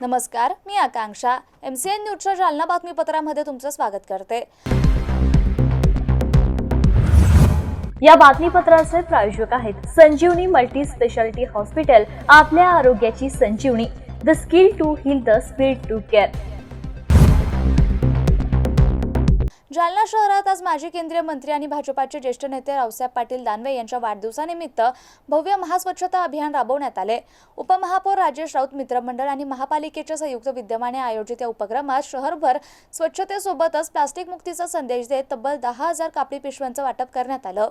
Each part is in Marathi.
नमस्कार, मी आकांक्षा. MCN न्यूजच्या जालना बातमीपत्रामध्ये तुमचं स्वागत करते. या बातमीपत्राचे प्रायोजक आहेत संजीवनी मल्टी स्पेशालिटी हॉस्पिटल. आपल्या आरोग्याची संजीवनी. The skill to heal, the speed to care. Jalna शहरात आज माजी केंद्रीय मंत्री आणि भाजपाचे ज्येष्ठ नेते रावसाहेब पाटील दानवे यांच्या वाढदिवसानिमित्त भव्य महास्वच्छता अभियान राबवण्यात आले. उपमहापौर राजेश राऊत मित्रमंडळ आणि महापालिकेच्या संयुक्त विद्यमाने आयोजित या उपक्रमात शहरभर स्वच्छतेसोबतच प्लास्टिक मुक्तीचा संदेश देत तब्बल 10,000 कापडी पिशव्यांचं वाटप करण्यात आलं.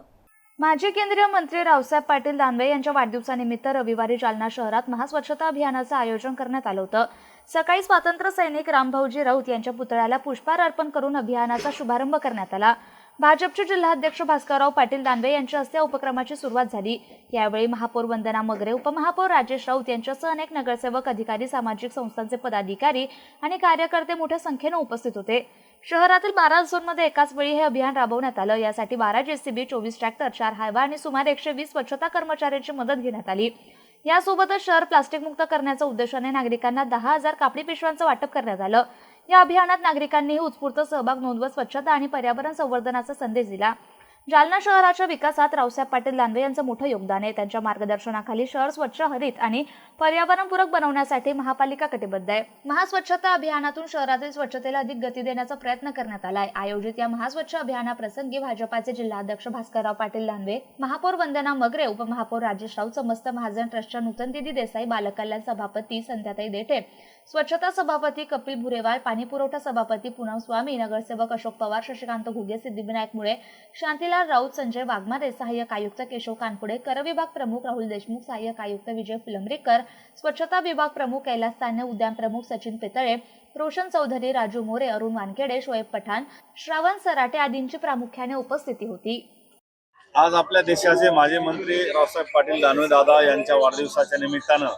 माजी केंद्रीय मंत्री रावसाहेब पाटील दानवे यांच्या वाढदिवसानिमित्त रविवारी जालना शहरात महास्वच्छता अभियानाचं आयोजन करण्यात आलं होतं. सकाळी स्वातंत्र्य सैनिक रामभाऊजी राऊत यांच्या पुतळ्याला पुष्पहार अर्पण करून अभियानाचा शुभारंभ करण्यात आला. भाजपचे जिल्हाध्यक्ष भास्करराव पाटील दानवे यांच्या हस्ते उपक्रमाची सुरुवात झाली. यावेळी महापौर वंदना मगरे, उपमहापौर राजेश राऊत यांच्यासह अनेक नगरसेवक, अधिकारी, सामाजिक संस्थांचे पदाधिकारी आणि कार्यकर्ते मोठ्या संख्येने उपस्थित होते. शहरातील 12 झोनमध्ये एकाच वेळी हे अभियान राबवण्यात आलं. यासाठी 12 JCB, 24 ट्रॅक्टर, 4 हायवा आणि सुमारे 120 स्वच्छता कर्मचाऱ्यांची मदत घेण्यात आली. यासोबतच शहर प्लास्टिक मुक्त करण्याच्या उद्देशाने नागरिकांना 10,000 कापडी पिशव्यांचं वाटप करण्यात आलं. या अभियानात नागरिकांनीही उत्स्फूर्त सहभाग नोंदवत स्वच्छता आणि पर्यावरण संवर्धनाचा संदेश दिला. जालना शहराच्या विकासात रावसाहेब पाटील दानवे यांचं मोठं योगदान आहे. त्यांच्या मार्गदर्शनाखाली शहर स्वच्छ, हरित आणि पर्यावरणपूरक बनवण्यासाठी महापालिका कटिबद्ध आहे. महास्वच्छता अभियानातून शहरातील स्वच्छतेला अधिक गती देण्याचा प्रयत्न करण्यात आला आहे. आयोजित या महास्वच्छ अभियानाप्रसंगी भाजपाचे जिल्हाध्यक्ष भास्करराव पाटील दानवे, महापौर वंदना मगरे, उपमहापौर राजेश राऊत, समस्त महाजन ट्रस्टच्या नूतन दिदी देसाई, बालकल्याण सभापती संध्याताई देठे, स्वच्छता सभापती कपिल भुरेवाल, पाणी पुरवठा सभापती पूनम स्वामी, नगरसेवक अशोक पवार, शशिकांत घुगे, सिद्धिविनायक मुळे, शांतीलाल राऊत, संजय वाघमारे, सहाय्यक आयुक्त केशव कानपुडे, कर विभाग प्रमुख राहुल देशमुख, सहाय्यक आयुक्त विजय फुलंब्रीकर, स्वच्छता विभाग प्रमुख कैलास तान्हे, उद्यान प्रमुख सचिन पेतळे, रोशन चौधरी, राजू मोरे, अरुण वानखेडे, शोएब पठाण, श्रावण सराटे आदींची प्रामुख्याने उपस्थिती होती. आज आपल्या देशाचे माजी मंत्री रावसाहेब पाटील दानवे दादा यांच्या वाढदिवसाच्या निमित्तानं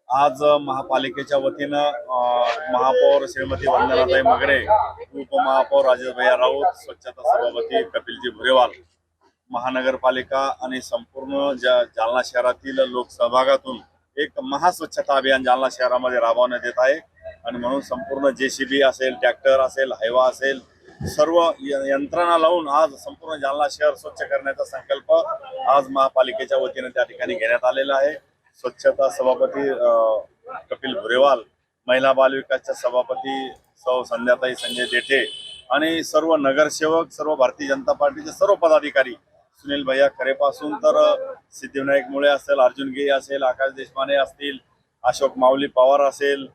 आज महापालिकेच्या वतीनं महापौर श्रीमती वंदनाताई मगरे, उपमहापौर राजेश भैया राऊत, स्वच्छता सभापती कपिलजी भुरेवाल, महानगरपालिका आणि संपूर्ण जालना शहरातील लोकसहभागातून एक महास्वच्छता अभियान जालना शहरामध्ये राबवण्यात येत आहे. आणि म्हणून संपूर्ण JCB असेल, ट्रॅक्टर असेल, हायवा असेल, सर्व यंत्रणा लावून आज संपूर्ण जालना शहर स्वच्छ करण्याचा संकल्प आज महापालिकेच्या वतीनं त्या ठिकाणी घेण्यात आलेला आहे. स्वच्छता सभापती कपिल भुरेवाल, महिला बाल विकासच्या सभापती सौ संध्याताई संजय देठे आणि सर्व नगरसेवक, सर्व भारतीय जनता पार्टीचे सर्व पदाधिकारी, सुनील भैया खरेपासून तर सिद्धिविनायक मुळे असेल, अर्जुन गे असेल, आकाश देशमाने असतील, अशोक माऊली पवार असेल,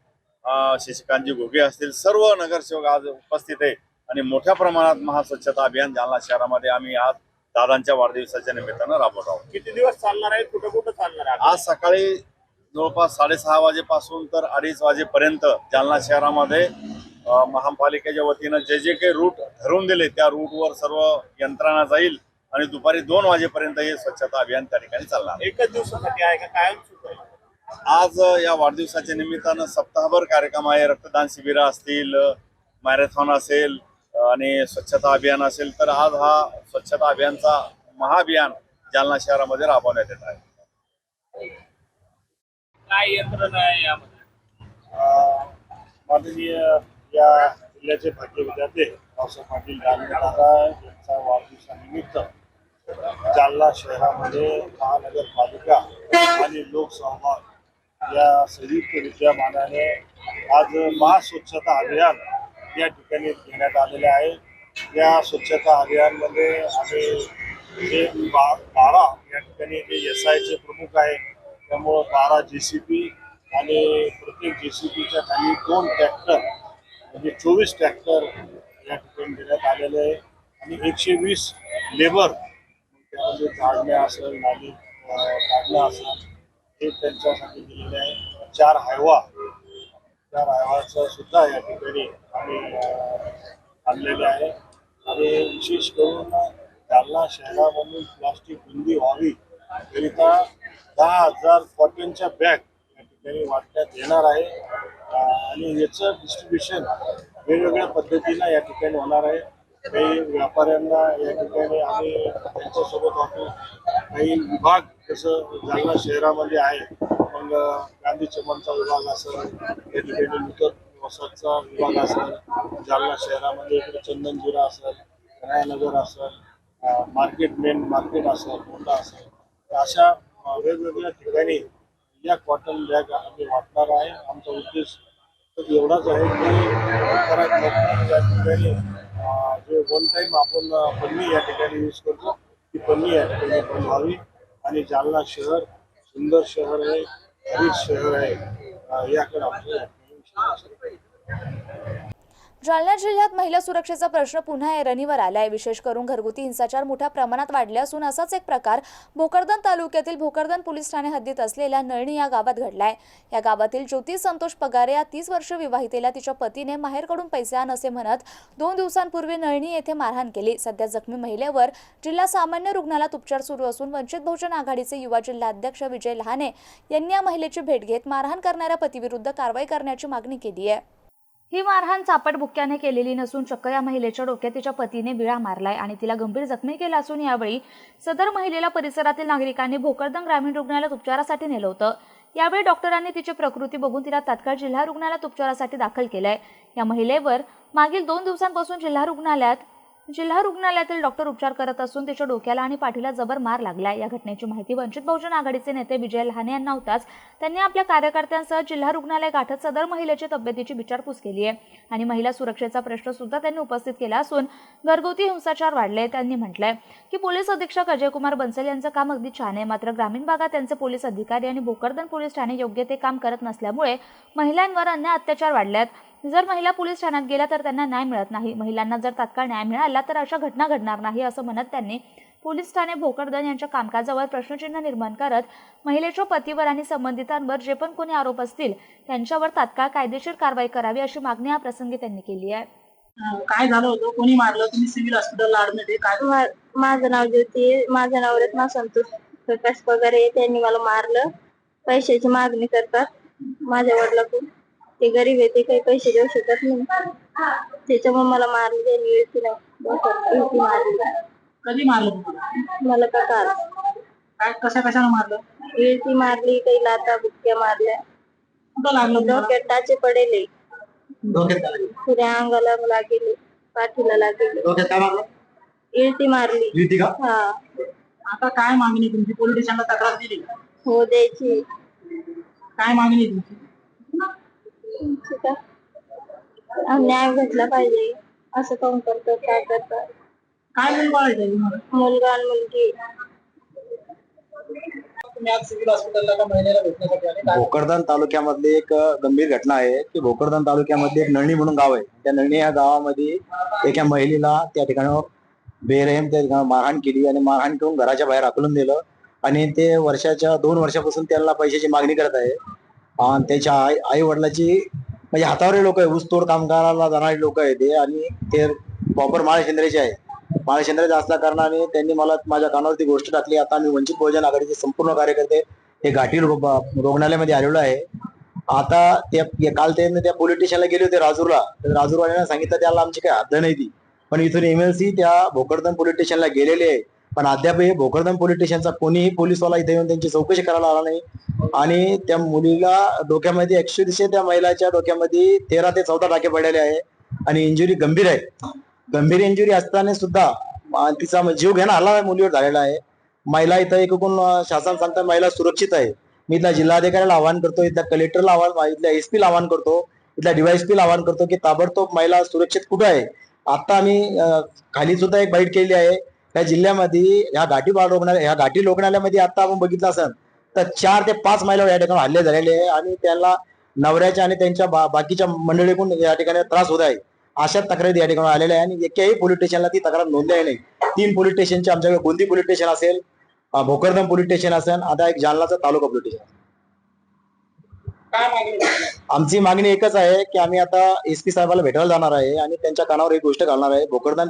शशिकांतजी घुगे असतील, सर्व नगरसेवक आज उपस्थित आहे. आणि मोठ्या प्रमाणात महास्वच्छता अभियान जालना शहरामध्ये आम्ही आज दादांच्या वाढदिवसाच्या निमित्तानं राबवत आहोत. किती दिवस चालणार आहे, कुठं कुठं चालणार आहे? आज सकाळी जवळपास 6:30 वाजेपासून तर 2:30 वाजेपर्यंत जालना शहरामध्ये महापालिकेच्या वतीनं जे काही रूट ठरवून दिले त्या रूटवर सर्व यंत्रणा जाईल आणि दुपारी 2 वाजेपर्यंत हे स्वच्छता अभियान त्या ठिकाणी चालणार. एकच दिवसासाठी आहे का कायम सुरू आहे? आज या वाढदिवसाच्या निमित्तानं सप्ताहभर कार्यक्रम आहे. रक्तदान शिबिर असतील, मॅरेथॉन असेल आणि स्वच्छता अभियान असेल. तर आज हा स्वच्छता अभियानचा महाअभियान जालना शहरामध्ये राबवण्यात येत आहे. काय यंत्रणा आहे यामध्ये? माननीय या जिल्ह्याचे भाग्य विधाते रावसाहेब पाटील दानवे दादा यांच्या वाढदिवसानिमित्त जालना शहरामध्ये महानगरपालिका आणि लोकसहभाग या संयुक्त विद्यमानाने आज महास्वच्छता अभियान या ठिकाणी घेण्यात आलेले आहे. या स्वच्छता अभियानमध्ये आम्ही जे 12 या ठिकाणी जे SIचे प्रमुख आहे, त्यामुळं 12 JCB आणि प्रत्येक JCBच्या खाली 2 ट्रॅक्टर म्हणजे 24 ट्रॅक्टर या ठिकाणी देण्यात आलेले आहे. आणि 120 लेबर, त्यामध्ये झाडणे असेल, नाली काढणं असेल, हे त्यांच्यासाठी दिलेले आहे. 4 हायवाचं सुद्धा या ठिकाणी आम्ही आणलेले आहे. आणि विशेष करून जालना शहरामधून प्लास्टिक बंदी व्हावी करिता 10,000 कॉटनच्या बॅग या ठिकाणी वाटण्यात येणार आहे. आणि याचं डिस्ट्रीब्युशन वेगवेगळ्या पद्धतीनं या ठिकाणी होणार आहे. काही व्यापाऱ्यांना या ठिकाणी आम्ही त्यांच्यासोबत वाटू, काही विभाग जसं जालना शहरामध्ये आहे, मग मग गांधी चमनचा विभाग असेल, या ठिकाणी नूतन वसाहतचा विभाग असेल, जालना शहरामध्ये इकडे चंदनजिरा असेल, कन्हैयानगर असेल, मेन मार्केट असेल, मोठा असेल, तर अशा वेगवेगळ्या ठिकाणी या कॉटन बॅग आम्ही वाटणार आहे. आमचा उद्देश तर एवढाच आहे की लवकरात लवकर या ठिकाणी जे वन टाईम आपण पन्नी या ठिकाणी यूज करतो ती पन्नी या ठिकाणी बंद व्हावी आणि जालना शहर सुंदर शहर आहे, हरित शहर आहे, याकडे आमचं या ठिकाणी विश्वास आहे. जालना जिल्ह्यात महिला सुरक्षेचा प्रश्न पुन्हा ऐरणीवर आलाय. विशेष करून घरगुती हिंसाचार मोठ्या प्रमाणात वाढले असून असाच एक प्रकार भोकरदन तालुक्यातील भोकरदन पोलीस ठाणे हद्दीत असलेल्या नळणी या गावात घडलाय. या गावातील ज्योती संतोष पगारे या 30 वर्ष विवाहितेला तिच्या पतीने माहेरकडून पैसे आण असे म्हणत 2 दिवसांपूर्वी नळणी येथे मारहाण केली. सध्या जखमी महिलेवर जिल्हा सामान्य रुग्णालयात उपचार सुरू असून वंचित बहुजन आघाडीचे युवा जिल्हा अध्यक्ष विजय लहाने यांनी या महिलेची भेट घेत मारहाण करणाऱ्या पतीविरुद्ध कारवाई करण्याची मागणी केली आहे. ही मारहाण चापटबुक्क्याने केलेली नसून चक्क या महिलेच्या डोक्यात तिच्या पतीने विळा मारलाय आणि तिला गंभीर जखमी केला असून यावेळी सदर महिलेला परिसरातील नागरिकांनी भोकरदन ग्रामीण रुग्णालयात उपचारासाठी नेलं होतं. यावेळी डॉक्टरांनी तिची प्रकृती बघून तिला तात्काळ जिल्हा रुग्णालयात उपचारासाठी दाखल केलंय. या महिलेवर मागील 2 दिवसांपासून जिल्हा रुग्णालयातील डॉक्टर उपचार करत असून तिच्या डोक्याला आणि पाठीला जबर मार लागलाय. या घटनेची माहिती वंचित बहुजन आघाडीचे नेते विजय लहाने यांना होताच त्यांनी आपल्या कार्यकर्त्यांसह जिल्हा रुग्णालय गाठत सदर महिलेच्या तब्येतीची विचारपूस केली आहे आणि महिला सुरक्षेचा प्रश्न सुद्धा त्यांनी उपस्थित केला असून घरगुती हिंसाचार वाढले. त्यांनी म्हटलंय की पोलीस अधीक्षक अजयकुमार बन्सल यांचं काम अगदी छान आहे, मात्र ग्रामीण भागात त्यांचे पोलीस अधिकारी आणि भोकरदन पोलीस ठाणे योग्य ते काम करत नसल्यामुळे महिलांवर अन्याय अत्याचार वाढल्यात. जर महिला पोलीस ठाण्यात गेल्या तर त्यांना न्याय मिळत नाही. महिलांना जर तात्काळ न्याय मिळाला तर अशा घटना घडणार नाही असं म्हणत त्यांनी पोलीस ठाणे भोकरदन यांच्या कामकाजावर प्रश्नचिन्ह निर्माण करत महिलेच्या पतीवर आणि संबंधितांवर जे पण कोणी आरोप असतील त्यांच्यावर तात्काळ कायदेशीर कारवाई करावी अशी मागणी या प्रसंगी त्यांनी केली आहे. काय झालं होतं, कोणी मारलं, तुम्ही सिव्हिल हॉस्पिटलला ऍडमिट आहे काय? माझं नाव ज्योती, माझं नाव रत्ना संतोष प्रकाश पगारे. त्यांनी मला मारलं. पैशाची मागणी करतात माझ्या वडिलांकडून. ते गरीब आहे, ते काही पैसे देऊ शकत नाही, त्याच्यामुळे मला मारलं. त्यांनी इळती मारली. कधी मारलं तुम्हाला? मला का काल काय कशानं मारलं? इळती मारली, काही लाता बुक्क्या मारल्या, कुठं लागलं तुम्हाला? डोक्यात टाचे पडेले, डोक्यात काय लागलं? पुऱ्या अंगाला लागेले, पाठीला लागेले. डोक्यात काय लागलं? इळती मारली. युती का? हा. आता काय मागणी तुमची? पोलीस स्टेशनला तक्रार दिली? हो द्यायची. काय मागणी आहे तुमची? ठीक आहे, न्याय भेटला पाहिजे. असं काऊन करतात, काय करतात? काय म्हणून पाळायचं तुम्हाला? मुलगा आणि मुलगी. तुम्ही आज सिव्हिल हॉस्पिटलला का महिलेला भेटण्यासाठी आले? काय? भोकरदन तालुक्यामधली एक गंभीर घटना आहे की भोकरदन तालुक्यामध्ये एक नळणी म्हणून गाव आहे. त्या नळणी या गावामध्ये एका महिलेला त्या ठिकाणावर बेरहम त्या ठिकाणी मारहाण केली आणि मारहाण करून घराच्या बाहेर हाकलून दिलं आणि ते 2 वर्षापासून त्यांना पैशाची मागणी करत आहे. आणि त्याच्या आई वडिलाची म्हणजे हातावरील लोक आहे, ऊसतोड कामगाराला जाणारे लोक आहे ते, आणि ते प्रॉपर माळशेंद्राचे आहे. माळशेंद्राचे असल्या कारणाने त्यांनी मला माझ्या कानावरती गोष्ट टाकली. आता आम्ही वंचित बहुजन आघाडीचे संपूर्ण कार्यकर्ते हे घाटी रुग्णालयामध्ये आलेलो आहे. आता ते काल त्यांनी त्या पोलीस स्टेशनला गेले होते राजूरला. तर राजूरवाल्यांना सांगितलं त्याला आमची काही हद्द नाही ती, पण इथून MLC त्या भोकरदन पोलीस स्टेशनला गेलेले आहे. पण अद्याप हे भोकरदन पोलीस स्टेशनचा कोणीही पोलीसवाला इथे येऊन त्यांची चौकशी करायला आला नाही. आणि त्या मुलीला डोक्यामध्ये ऍक्च्युअली त्या महिलाच्या डोक्यामध्ये 13 ते 14 टाके पडलेले आहे आणि इंजुरी गंभीर आहे. गंभीर इंजुरी असताना सुद्धा तिचा जीव घेणं हल्ला मुलीवर झालेला आहे. महिला इथं एकूण शासन सांगता महिला सुरक्षित आहे. मी इथल्या जिल्हाधिकाऱ्याला आवाहन करतो, इथल्या कलेक्टरला इथल्या SP ला आवाहन करतो, इथल्या DYSP ला आवाहन करतो की ताबडतोब महिला सुरक्षित कुठं आहे. आता आम्ही खाली सुद्धा एक बाईट केली आहे. या जिल्ह्यामध्ये ह्या घाटी रुग्णालयामध्ये आता आपण बघितलं असेल तर 4 ते 5 महिलावर या ठिकाणी हल्ले झालेले आहे आणि त्यांना नवऱ्याच्या आणि त्यांच्या बाकीच्या मंडळीकडून या ठिकाणी त्रास होत आहे. अशा तक्रारी या ठिकाणी आलेल्या आहे आणि एकाही पोलीस स्टेशनला ती तक्रार नोंदली नाही. 3 पोलीस स्टेशनचे आमच्याकडे गोंदी पोलीस स्टेशन असेल, भोकरदन पोलीस स्टेशन असेल, आता एक जालनाचं तालुका पोलीस स्टेशन. काय मागणी? आमची मागणी एकच आहे की आम्ही आता SP साहेबाला भेटायला जाणार आहे आणि त्यांच्या कानावर एक गोष्ट घालणार आहे. भोकरदन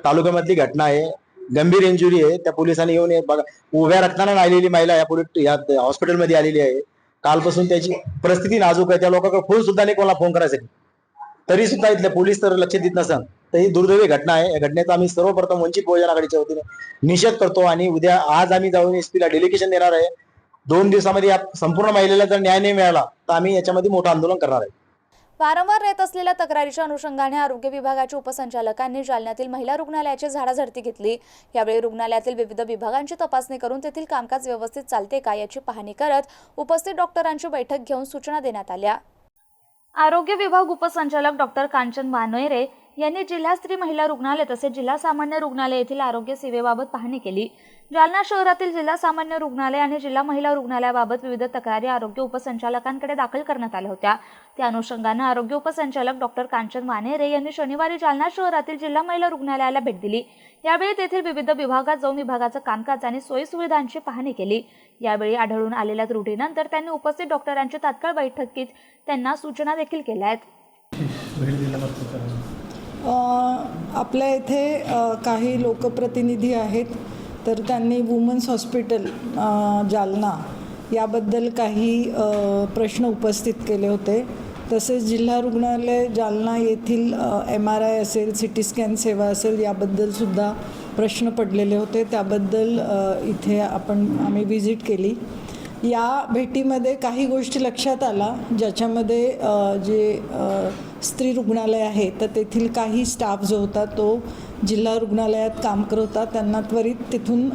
तालुक्यामधली घटना आहे, गंभीर इंजुरी आहे. त्या पोलिसांनी येऊन उभ्या रक्ताने आलेली महिला या हॉस्पिटलमध्ये आलेली आहे. कालपासून त्याची परिस्थिती नाजूक आहे. त्या लोकांकडे फोन सुद्धा नाही कोणाला फोन करायसाठी, तरी सुद्धा इथले पोलीस तर लक्ष देत नसतात. तर ही दुर्दैवी घटना आहे. या घटनेचा आम्ही सर्वप्रथम वंचित बहुजन आघाडीच्या वतीने निषेध करतो आणि आज आम्ही जाऊन SP ला डेलिगेशन देणार आहे. 2 दिवसामध्ये या संपूर्ण महिलेला जर न्याय नाही मिळाला तर आम्ही याच्यामध्ये मोठं आंदोलन करणार आहे. वारंवार येत असलेल्या तक्रारीच्या अनुषंगाने आरोग्य विभागाच्या उपसंचालकांनी जालन्यातील महिला रुग्णालयाची झाडाझडती घेतली. यावेळी रुग्णालयातील विविध विभागांची तपासणी करून तेथील कामकाज व्यवस्थित चालते का याची पाहणी करत उपस्थित डॉक्टरांची बैठक घेऊन सूचना देण्यात आल्या. आरोग्य विभाग उपसंचालक डॉक्टर कांचन वानोयरे यांनी जिल्हा स्त्री महिला रुग्णालय तसेच जिल्हा सामान्य रुग्णालय येथील आरोग्य सेवेबाबत पाहणी केली. जालना शहरातील जिल्हा सामान्य रुग्णालय आणि जिल्हा महिला रुग्णालयाबाबत विविध तक्रारी आरोग्य उपसंचालकांकडे दाखल करण्यात आल्या होत्या. त्या अनुषंगाने आरोग्य उपसंचालक डॉक्टर कांचन वानेरे यांनी शनिवारी जालना शहरातील जिल्हा महिला रुग्णालयाला भेट दिली. यावेळी तेथील विविध विभागात जाऊन विभागाचं कामकाज आणि सोयीसुविधांची पाहणी केली. यावेळी आढळून आलेल्या त्रुटीनंतर त्यांनी उपस्थित डॉक्टरांची तात्काळ बैठकीत त्यांना सूचना देखील केल्या आहेत. आपल्या इथे काही लोकप्रतिनिधी आहेत, तर त्यांनी वुमन्स हॉस्पिटल जालना याबद्दल काही प्रश्न उपस्थित केले होते. तसेच जिल्हा रुग्णालय जालना येथील MRI असेल, CT स्कॅन सेवा असेल याबद्दलसुद्धा प्रश्न पडलेले होते. त्याबद्दल इथे आम्ही व्हिजिट केली. या भेटीमध्ये काही गोष्टी लक्षात आला, ज्याच्यामध्ये जे स्त्री रुग्णालय आहे तर तेथील काही स्टाफ जो होता तो जिल्हा रुग्णालयात काम करत होता. त्यांना त्वरित तिथून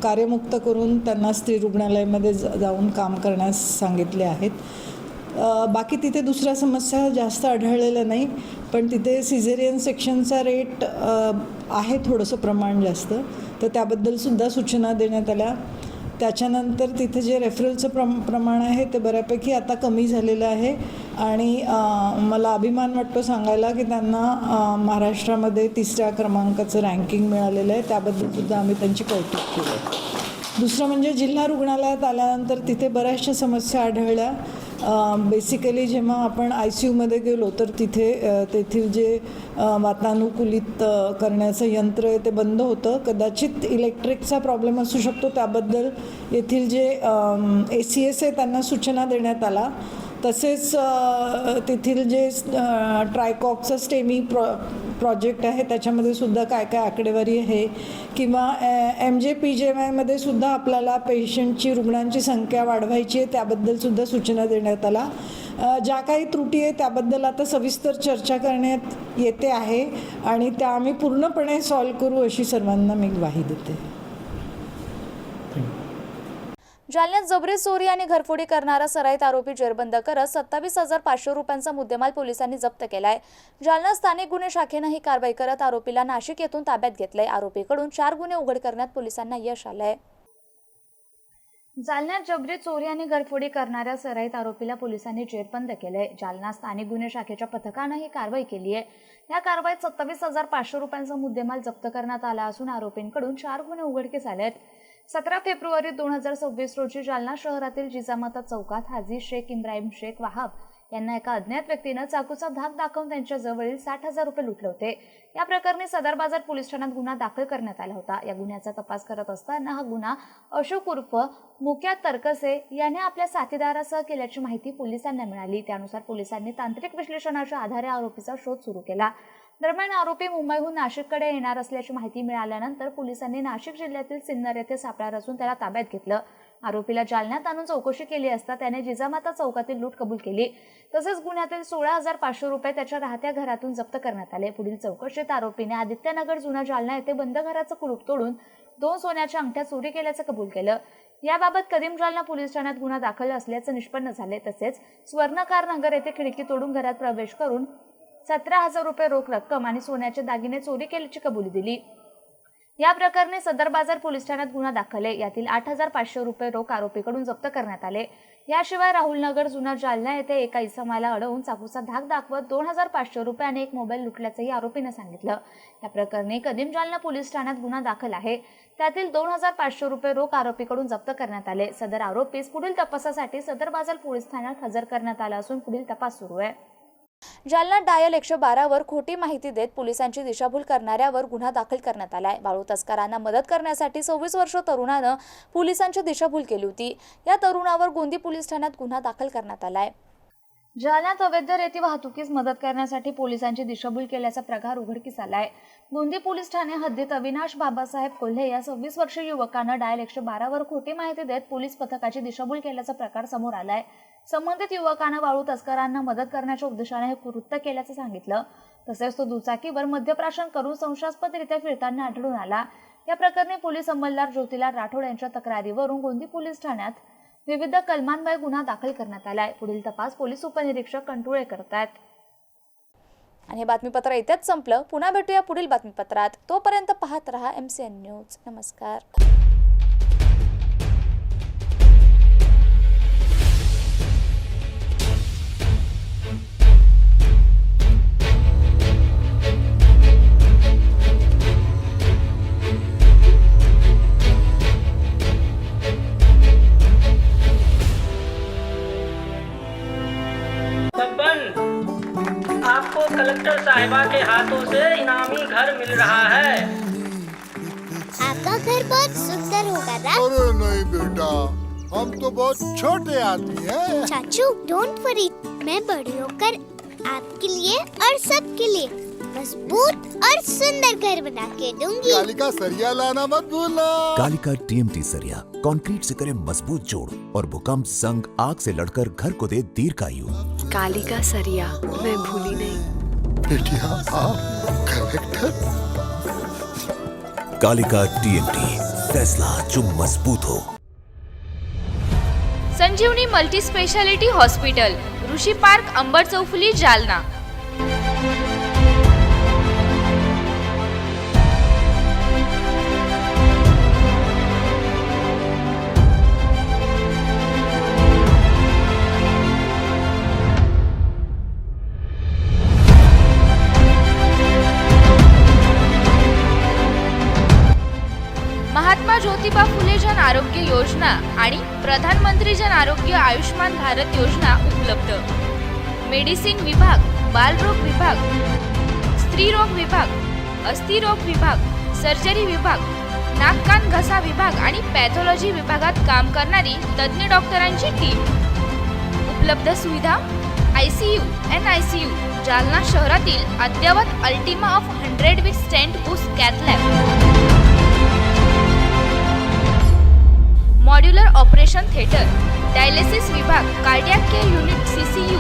कार्यमुक्त करून त्यांना स्त्री रुग्णालयामध्ये जाऊन काम करण्यास सांगितले आहेत. बाकी तिथे दुसऱ्या समस्या जास्त आढळलेल्या नाही, पण तिथे सिझेरियन सेक्शनचा रेट आहे थोडंसं प्रमाण जास्त, तर त्याबद्दलसुद्धा सूचना देण्यात आल्या. त्याच्यानंतर तिथे जे रेफरलचं प्रमाण आहे ते बऱ्यापैकी आता कमी झालेलं आहे आणि मला अभिमान वाटतो सांगायला की त्यांना महाराष्ट्रामध्ये 3ऱ्या क्रमांकाचं रँकिंग मिळालेलं आहे. त्याबद्दलसुद्धा आम्ही त्यांची कौतुक केलं. दुसरं म्हणजे जिल्हा रुग्णालयात आल्यानंतर तिथे बऱ्याचशा समस्या आढळल्या. बेसिकली जेव्हा आपण ICUमध्ये गेलो तर तिथे तेथील जे वातानुकूलित करण्याचं यंत्र आहे ते बंद होतं. कदाचित इलेक्ट्रिकचा प्रॉब्लेम असू शकतो. त्याबद्दल येथील जे ACS आहे त्यांना सूचना देण्यात आला. तसेच तेथील जे ट्रायकॉकचा स्टेमी प्रोजेक्ट आहे त्याच्यामध्ये सुद्धा काय काय आकडेवारी आहे किंवा MJPJYमध्ये सुद्धा आपल्याला पेशंटची रुग्णांची संख्या वाढवायची आहे, त्याबद्दलसुद्धा सूचना देण्यात आला. ज्या काही त्रुटी आहे त्याबद्दल आता सविस्तर चर्चा करण्यात येते आहे आणि त्या आम्ही पूर्णपणे सॉल्व्ह करू अशी सर्वांना मी ग्वाही देते. जालन्यात जबरी चोरी आणि घरफोडी करणारा सराईत आरोपी जेरबंद करत 27,500 रुपयांचा मुद्देमाल पोलिसांनी जप्त केलाय. जालना स्थानिक गुन्हे शाखेनं ही कारवाई करत आरोपीला नाशिक येथून ताब्यात घेतलंय. आरोपीकडून 4 गुन्हे उघड करण्यात पोलिसांना यश आलंय. जालन्यात जबरी चोरी आणि घरफोडी करणाऱ्या सराईत आरोपीला पोलिसांनी जेरबंद केलंय. जालना स्थानिक गुन्हे शाखेच्या पथकानं ही कारवाई केली आहे. या कारवाईत 27,500 रुपयांचा मुद्देमाल जप्त करण्यात आला असून आरोपींकडून 4 गुन्हे उघडकीस आले आहेत. 17 फेब्रुवारी 2026 रोजी जालना शहरातील जिजामाता चौकात हाजी शेख इब्राहिम शेख वाहाब यांना एका अज्ञात व्यक्तीनं चाकूचा धाक दाखवून त्यांच्या जवळील 60,000 रुपये लुटले होते. या प्रकरणी सदर बाजार पोलीस ठाण्यात गुन्हा दाखल करण्यात आला होता. या गुन्ह्याचा तपास करत असताना हा गुन्हा अशोक उर्फ मुक्या तरकसे याने आपल्या साथीदारासह केल्याची माहिती पोलिसांना मिळाली. त्यानुसार पोलिसांनी तांत्रिक विश्लेषणाच्या आधारे आरोपीचा शोध सुरू केला. दरम्यान आरोपी मुंबईहून नाशिककडे येणार असल्याची माहिती मिळाल्यानंतर पोलिसांनी नाशिक जिल्ह्यातील सिन्नर येथे सापळा रचून त्याला ताब्यात घेतलं. आरोपीला जालन्यात आणून चौकशी केली असता त्याने जिजामाता चौकातील लूट कबूल केली. तसेच गुन्ह्यातील 16,500 रुपये त्याच्या राहत्या घरातून जप्त करण्यात आले. पुढील चौकशीत आरोपीने आदित्यनगर जुना जालना येथे बंद घराचं कुलूप तोडून 2 सोन्याच्या अंगठ्या चोरी केल्याचं कबूल केलं. याबाबत कदीम जालना पोलीस ठाण्यात गुन्हा दाखल असल्याचं निष्पन्न झाले. तसेच स्वर्णकार नगर येथे खिडकी तोडून घरात प्रवेश करून 17,000 रुपये रोख रक्कम आणि सोन्याचे दागिने चोरी केल्याची कबुली दिली. या प्रकरणी सदर बाजार पोलीस ठाण्यात गुन्हा दाखल आहे. यातील 8,500 रुपये रोख आरोपीकडून जप्त करण्यात आले. याशिवाय राहुलनगर जुना जालना येथे एका इसमाला अडवून चाकूचा धाक दाखवत 2,500 रुपये आणि एक मोबाईल लुटल्याचंही आरोपीने सांगितलं. या प्रकरणी कदीम जालना पोलीस ठाण्यात गुन्हा दाखल आहे. त्यातील 2,500 रुपये रोख आरोपीकडून जप्त करण्यात आले. सदर आरोपीस पुढील तपासासाठी सदर बाजार पोलीस ठाण्यात हजर करण्यात आला असून पुढील तपास सुरू आहे. जालना डायल 112 वर खोटी माहिती देत पोलिसांची दिशाभूल करणाऱ्यावर गुन्हा दाखल करण्यात आलाय. वाळू तस्करांना मदत करण्यासाठी 26 वर्षीय तरुणानं पोलिसांची दिशाभूल केली होती. या तरुणावर गोंदी पोलीस ठाण्यात गुन्हा दाखल करण्यात आलाय. जालन्यात अवैध रेती वाहतुकीस मदत करण्यासाठी पोलिसांची दिशाभूल केल्याचा प्रकार उघडकीस आलाय. गोंदी पोलीस ठाणे हद्दीत अविनाश बाबासाहेब कोल्हे या 26 वर्षीय युवकानं डायल 112 वर खोटी माहिती देत पोलीस पथकाची दिशाभूल केल्याचा प्रकार समोर आलाय. संबंधित युवकानं वाळू तस्करांना मदत करण्याच्या उद्देशाने हे कृत्य केल्याचं सांगितलं. तसेच तो दुचाकीवर मद्यप्राशन करून संशयास्पदरित्या फिरताना आढळून आला. या प्रकरणी पोलीस अंमलदार ज्योतिलाल राठोड यांच्या तक्रारीवरून गोंदी पोलीस ठाण्यात विविध कलमांमुळे गुन्हा दाखल करण्यात आलाय. पुढील तपास पोलीस उपनिरीक्षक कंटुळे करतात. आणि हे बातमीपत्र इथेच संपलं. पुन्हा भेटूया पुढील बातमीपत्रात. तोपर्यंत पाहत रहा MCN न्यूज. नमस्कार. आपको कलेक्टर साहिबा के हाथों से इनामी घर मिल रहा है। आपका घर बहुत सुंदर होगा ना? अरे नहीं बेटा, हम तो बहुत छोटे आदमी हैं। चाचू डोंट वरी, मैं बड़ी होकर आपके लिए और सबके लिए मजबूत और सुंदर घर बना के दूंगी। कालिका सरिया लाना मत भूलना। कालिका TMT सरिया कंक्रीट से करे मजबूत जोड़ और भूकंप, जंग, आग से लड़कर घर को दे दीर्घायु। कालिका सरिया मैं भूली नहीं। बेटिया आप कलेक्टर। कालिका TMT, फैसला जो मजबूत हो। संजीवनी मल्टी स्पेशालिटी हॉस्पिटल, ऋषी पार्क, अंबर चौफुली, जालना. महात्मा ज्योतिबा फुले जन आरोग्य योजना आणि प्रधानमंत्री जन आरोग्य आयुष्मान भारत योजना उपलब्ध. मेडिसिन विभाग, बालरोग विभाग, स्त्रीरोग विभाग, अस्थिरोग विभाग, सर्जरी विभाग, नाक कान घसा विभाग आणि पॅथॉलॉजी विभागात काम करणारी तज्ञ डॉक्टरांची टीम. उपलब्ध सुविधा ICU, NICU. जालना शहरातील अद्ययावत Ultima of 100 with stent boost cath lab. Modular operation theatre, dialysis विभाग, cardiac care unit CCU,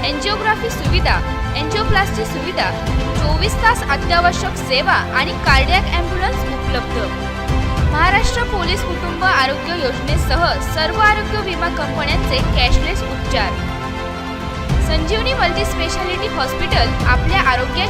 angiography सुविधा, एंजिओप्लास्टी सुविधा, 24 तास अत्यावश्यक सेवा आणि कार्डियक ॲम्ब्युलन्स उपलब्ध. महाराष्ट्र पोलीस कुटुंब आरोग्य योजनेसह सर्व आरोग्य विमा कंपन्यांचे कॅशलेस उपचार. संजीवनी मल्टी स्पेशालिटी हॉस्पिटल आपल्या आरोग्य